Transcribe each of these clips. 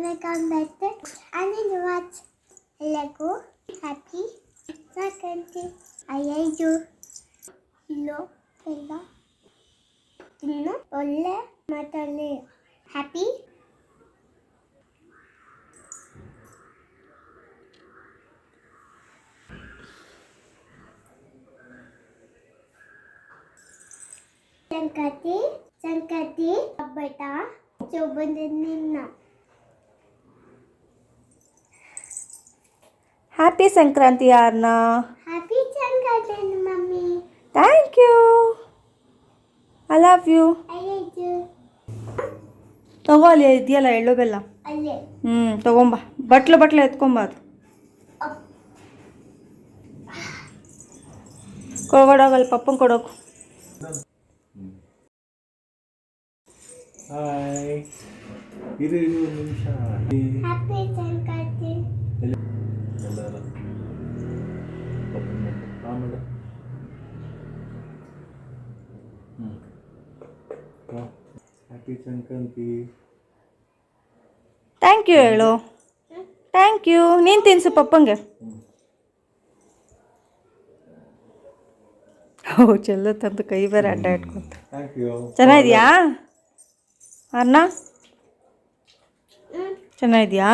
welcome back to Anil Watch. ಎಲ್ಲರಿಗೂ happy Sankranti. ಅಯ್ಯಯ್ಯೋ ಇಲ್ಲೋ ಎಲ್ಲ ಇನ್ನು ಒಳ್ಳೆ ಮಾತಾಡಲಿ. ಹ್ಯಾಪಿ ಸಂಕ್ರಾಂತಿ. ಸಂಕ್ರಾಂತಿ ಹಬ್ಬದ ಶುಭದಿನ. Happy Sankranti Arna. Happy Sankranti mummy. Thank you. I love you. ಅಯ್ಯಯ್ಯೋ ತಗೋ, ಅಲ್ಲಿ ಇದೆಯಲ್ಲ ಎಳ್ಳು ಬೆಲ್ಲ. ಅಲ್ಲೇ ತಗೊಂಬ. ಬಟ್ಲು ಎತ್ಕೊಂಬ. ಅದು ಕೊಡೋಗಲ್ಲಿ ಪಪ್ಪಂಗೆ ಕೊಡೋಕು. ಹಾಯ್, ಇರು ನಿಮಿಷ. ಹ್ಯಾಪಿ ಸಂಕ್ರಾಂತಿ. ಆಮೇಲೆ ಹ್ಯಾಪಿ ಸಂಕ್ರಾಂತಿ. ಥ್ಯಾಂಕ್ ಯು ಹೇಳು. Thank you. ನೀನು ತಿನ್ಸು ಪಪ್ಪಂಗೆ. ಓ ಚೆಲ್ಲತ್ತಂತ ಕೈ ಬೇರೆ ಅಡ್ಡ ಇಟ್ಕೊಂತ. Thank you. ಚೆನ್ನಾಗಿದೆಯಾ ಅರ್ನಾ? ಚೆನ್ನಾಗಿದೆಯಾ?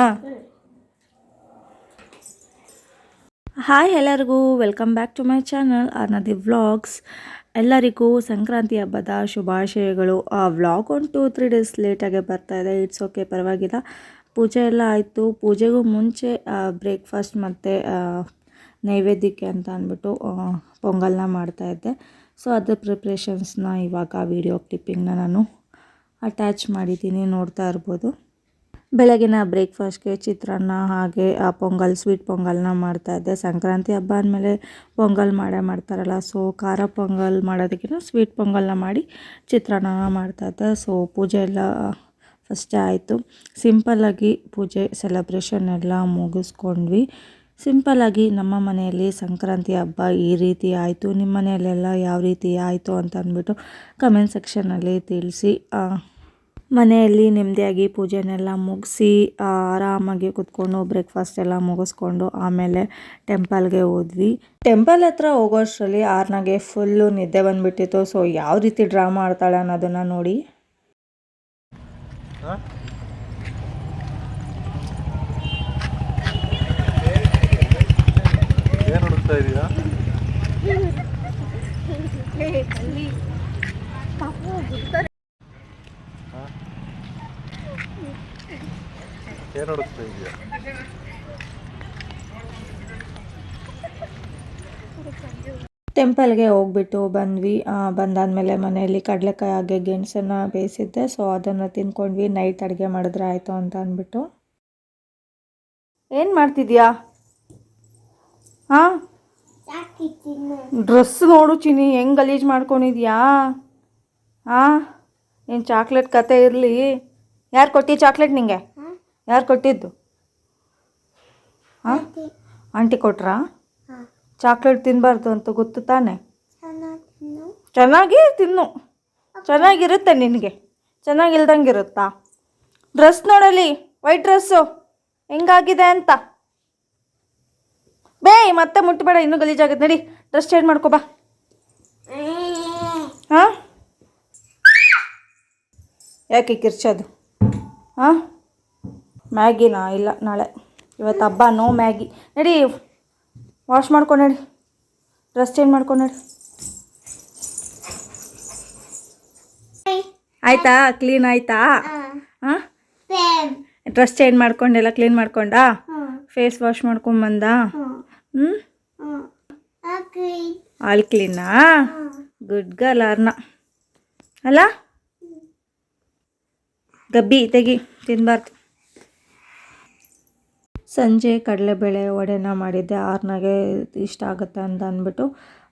ಹಾಯ್ ಎಲ್ಲರಿಗೂ, welcome back to my channel ಅರ್ನದಿ ವ್ಲಾಗ್ಸ್. ಎಲ್ಲರಿಗೂ ಸಂಕ್ರಾಂತಿ ಹಬ್ಬದ ಶುಭಾಶಯಗಳು. ವ್ಲಾಗ್ 1-2-3 ಡೇಸ್ ಲೇಟಾಗೆ ಬರ್ತಾಯಿದೆ. ಇಟ್ಸ್ ಓಕೆ, ಪರವಾಗಿಲ್ಲ. ಪೂಜೆ ಎಲ್ಲ ಆಯಿತು. ಪೂಜೆಗೂ ಮುಂಚೆ ಬ್ರೇಕ್ಫಾಸ್ಟ್ ಮತ್ತು ನೈವೇದ್ಯಕ್ಕೆ ಅಂತ ಅಂದ್ಬಿಟ್ಟು ಪೊಂಗಲ್ನ ಮಾಡ್ತಾಯಿದ್ದೆ. ಸೊ ಅದ್ರ ಪ್ರಿಪ್ರೇಷನ್ಸ್ನ ಇವಾಗ ವಿಡಿಯೋ ಕ್ಲಿಪ್ಪಿಂಗ್ನ ನಾನು ಅಟ್ಯಾಚ್ ಮಾಡಿದ್ದೀನಿ, ನೋಡ್ತಾ ಇರ್ಬೋದು. ಬೆಳಗಿನ ಬ್ರೇಕ್ಫಾಸ್ಟ್ಗೆ ಚಿತ್ರಾನ್ನ ಹಾಗೆ ಪೊಂಗಲ್, ಸ್ವೀಟ್ ಪೊಂಗಲ್ನ ಮಾಡ್ತಾಯಿದ್ದೆ. ಸಂಕ್ರಾಂತಿ ಹಬ್ಬ ಅಂದಮೇಲೆ ಪೊಂಗಲ್ ಮಾಡ್ತಾರಲ್ಲ, ಸೊ ಖಾರ ಪೊಂಗಲ್ ಮಾಡೋದಕ್ಕಿಂತ ಸ್ವೀಟ್ ಪೊಂಗಲ್ನ ಮಾಡಿ ಚಿತ್ರಾನ್ನ ಮಾಡ್ತಾಯಿದ್ದೆ. ಸೊ ಪೂಜೆ ಎಲ್ಲ ಫಸ್ಟೇ ಆಯಿತು. ಸಿಂಪಲ್ಲಾಗಿ ಪೂಜೆ ಸೆಲೆಬ್ರೇಷನ್ ಎಲ್ಲ ಮುಗಿಸ್ಕೊಂಡ್ವಿ. ಸಿಂಪಲ್ಲಾಗಿ ನಮ್ಮ ಮನೆಯಲ್ಲಿ ಸಂಕ್ರಾಂತಿ ಹಬ್ಬ ಈ ರೀತಿ ಆಯಿತು. ನಿಮ್ಮ ಮನೆಯಲ್ಲೆಲ್ಲ ಯಾವ ರೀತಿ ಆಯಿತು ಅಂತ ಅಂದ್ಬಿಟ್ಟು ಕಮೆಂಟ್ ಸೆಕ್ಷನಲ್ಲಿ ತಿಳಿಸಿ. ಮನೆಯಲ್ಲಿ ನೆಮ್ಮದಿಯಾಗಿ ಪೂಜೆನೆಲ್ಲ ಮುಗಿಸಿ ಆರಾಮಾಗಿ ಕೂತ್ಕೊಂಡು ಬ್ರೇಕ್ಫಾಸ್ಟ್ ಎಲ್ಲ ಮುಗಿಸ್ಕೊಂಡು ಆಮೇಲೆ ಟೆಂಪಲ್ಗೆ ಹೋದ್ವಿ. ಟೆಂಪಲ್ ಹತ್ರ ಹೋಗೋಷ್ಟರಲ್ಲಿ ಆರ್ನಾಗೆ ಫುಲ್ಲು ನಿದ್ದೆ ಬಂದುಬಿಟ್ಟಿತ್ತು. ಸೊ ಯಾವ ರೀತಿ ಡ್ರಾಮಾ ಆಡ್ತಾಳೆ ಅನ್ನೋದನ್ನು ನೋಡಿ. ಏನು ಹುಡುಕ್ತಾ ಇದೀಯಾ? ಏನು ಹುಡುಕ್ತಾ ಇದೀಯಾ? ಟೆಂಪಲ್ಗೆ ಹೋಗ್ಬಿಟ್ಟು ಬಂದ್ವಿ. ಬಂದಾದಮೇಲೆ ಮನೆಯಲ್ಲಿ ಕಡಲೆಕಾಯಿ ಹಾಗೆ ಗೆಣಸನ್ನು ಬೇಯಿಸಿದ್ದೆ. ಸೊ ಅದನ್ನು ತಿಂದ್ಕೊಂಡ್ವಿ. ನೈಟ್ ಅಡುಗೆ ಮಾಡಿದ್ರೆ ಆಯಿತು ಅಂತ ಅಂದ್ಬಿಟ್ಟು. ಏನು ಮಾಡ್ತಿದ್ಯಾ? ಹಾಂ, ಡ್ರೆಸ್ ನೋಡು ಚಿನಿ, ಹೆಂಗೆ ಗಲೀಜು ಮಾಡ್ಕೊಂಡಿದ್ಯಾ? ಹಾಂ, ನೀನು ಚಾಕ್ಲೇಟ್ ಕತೆ ಇರಲಿ. ಯಾರು ಕೊಟ್ಟಿ ಚಾಕ್ಲೇಟ್ ನಿಂಗೆ? ಯಾರು ಕೊಟ್ಟಿದ್ದು? ಹಾಂ, ಆಂಟಿ ಕೊಟ್ರಾ? ಚಾಕ್ಲೇಟ್ ತಿನ್ನಬಾರ್ದು ಅಂತ ಗೊತ್ತು ತಾನೆ? ಚೆನ್ನಾಗಿ ತಿನ್ನು, ಚೆನ್ನಾಗಿರುತ್ತೆ ನಿನಗೆ. ಚೆನ್ನಾಗಿಲ್ದಂಗೆ ಇರುತ್ತಾ? ಡ್ರೆಸ್ ನೋಡಲಿ, ವೈಟ್ ಡ್ರೆಸ್ಸು ಹೆಂಗಾಗಿದೆ ಅಂತ. ಮತ್ತೆ ಮುಟ್ಟಬೇಡ, ಇನ್ನೂ ಗಲೀಜಾಗುತ್ತೆ. ನಡಿ ಡ್ರೆಸ್ ಚೇಂಜ್ ಮಾಡ್ಕೊ ಬಾ. ಹಾಂ, ಯಾಕೆ ಕಿರ್ಚೋದು? ಹಾಂ, ಮ್ಯಾಗಿನಾ? ಇಲ್ಲ, ನಾಳೆ ಇವತ್ತು ಹಬ್ಬ, ನೋ ಮ್ಯಾಗಿ. ನಡಿ ವಾಶ್ ಮಾಡ್ಕೊ, ನಡಿ ಡ್ರೆಸ್ ಚೇಂಜ್ ಮಾಡ್ಕೊ, ನಡಿ. ಆಯಿತಾ? ಕ್ಲೀನ್ ಆಯಿತಾ? ಹಾಂ, ಡ್ರೆಸ್ ಚೇಂಜ್ ಮಾಡ್ಕೊಂಡೆಲ್ಲ ಕ್ಲೀನ್ ಮಾಡ್ಕೊಂಡಾ? ಫೇಸ್ ವಾಶ್ ಮಾಡ್ಕೊಂಬಂದ? ಆಲ್ ಕ್ಲೀನಾ? ಗುಡ್ ಗರ್ಲ್ ಅರ್ನ ಅಲ್ಲ? ಗಬ್ಬಿ ತೆಗಿ, ತಿನ್ನಬಾರ್ದು. ಸಂಜೆ ಕಡಲೆಬೇಳೆ ವಡೆನ ಮಾಡಿದ್ದೆ. ಆರ್ನಾಗೆ ಇಷ್ಟ ಆಗುತ್ತೆ ಅಂತ ಅಂದ್ಬಿಟ್ಟು.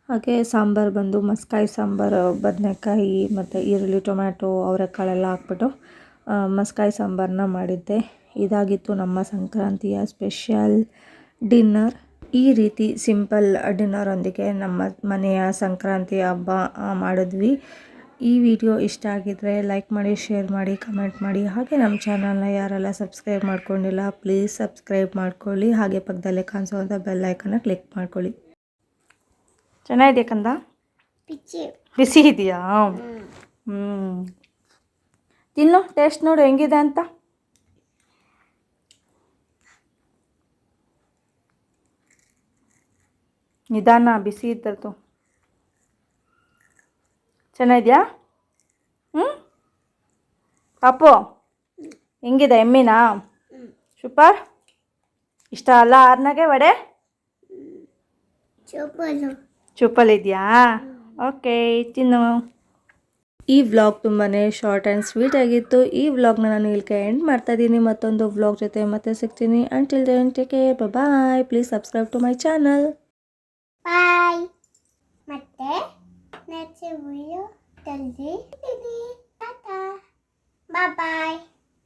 ಹಾಗೆ ಸಾಂಬಾರು ಬಂದು ಮಸ್ಕಾಯಿ ಸಾಂಬಾರು, ಬದನೆಕಾಯಿ ಮತ್ತು ಈರುಳ್ಳಿ, ಟೊಮ್ಯಾಟೊ, ಅವರೆಕಾಳೆಲ್ಲ ಹಾಕ್ಬಿಟ್ಟು ಮಸ್ಕಾಯಿ ಸಾಂಬಾರನ್ನ ಮಾಡಿದ್ದೆ. ಇದಾಗಿತ್ತು ನಮ್ಮ ಸಂಕ್ರಾಂತಿಯ ಸ್ಪೆಷಲ್ ಡಿನ್ನರ್. ಈ ರೀತಿ ಸಿಂಪಲ್ ಡಿನ್ನರೊಂದಿಗೆ ನಮ್ಮ ಮನೆಯ ಸಂಕ್ರಾಂತಿ ಹಬ್ಬ ಮಾಡಿದ್ವಿ. ಈ ವಿಡಿಯೋ ಇಷ್ಟ ಆಗಿದ್ರೆ ಲೈಕ್ ಮಾಡಿ, ಶೇರ್ ಮಾಡಿ, ಕಮೆಂಟ್ ಮಾಡಿ. ಹಾಗೆ ನಮ್ಮ ಚಾನಲ್ನ ಯಾರೆಲ್ಲ ಸಬ್ಸ್ಕ್ರೈಬ್ ಮಾಡ್ಕೊಂಡಿಲ್ಲ ಪ್ಲೀಸ್ ಸಬ್ಸ್ಕ್ರೈಬ್ ಮಾಡ್ಕೊಳ್ಳಿ. ಹಾಗೆ ಪಕ್ಕದಲ್ಲೇ ಕಾಣಿಸೋವಂಥ ಬೆಲ್ ಐಕನ್ನ ಕ್ಲಿಕ್ ಮಾಡ್ಕೊಳ್ಳಿ. ಚೆನ್ನಾಗಿದೆ ಕಂದ? ಪಿಚ್ಚಿ ಬಿಸಿ ಇದೆಯಾ? ತಿನ್ನು, ಟೇಸ್ಟ್ ನೋಡು ಹೆಂಗಿದೆ ಅಂತ. ನಿಧಾನ, ಬಿಸಿ ಇದ್ದದ್ದು. ಚೆನ್ನಾಗಿದೆಯಾ? ಪಾಪು ಹೆಂಗಿದೆ? ಎಮ್ಮಿನಾ? ಸೂಪರ್. ಇಷ್ಟ ಅಲ್ಲ ಆರ್ನಾಗೆ ವಡೆ? ಚೂಪಲ್ಲಿದೆಯಾ? ಓಕೆ, ತಿನ್ನು. ಈ ವ್ಲಾಗ್ ತುಂಬಾ ಶಾರ್ಟ್ ಆ್ಯಂಡ್ ಸ್ವೀಟ್ ಆಗಿತ್ತು. ಈ ವ್ಲಾಗ್ನ ನಾನು ಇಲ್ಲಿಗೆ ಎಂಡ್ ಮಾಡ್ತಾ ಇದ್ದೀನಿ. ಮತ್ತೊಂದು ವ್ಲಾಗ್ ಜೊತೆ ಮತ್ತೆ ಸಿಗ್ತೀನಿ. Until then take care, bye. Please subscribe to my channel. Bye. ಮತ್ತೆ ನೆಕ್ಸ್ಟ್ ವಿಡಿಯೋ ಜಲ್ದಿ tata bye.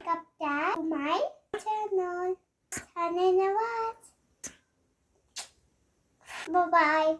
Subscribe my channel. ಧನ್ಯವಾದ. ಬಾಯ್.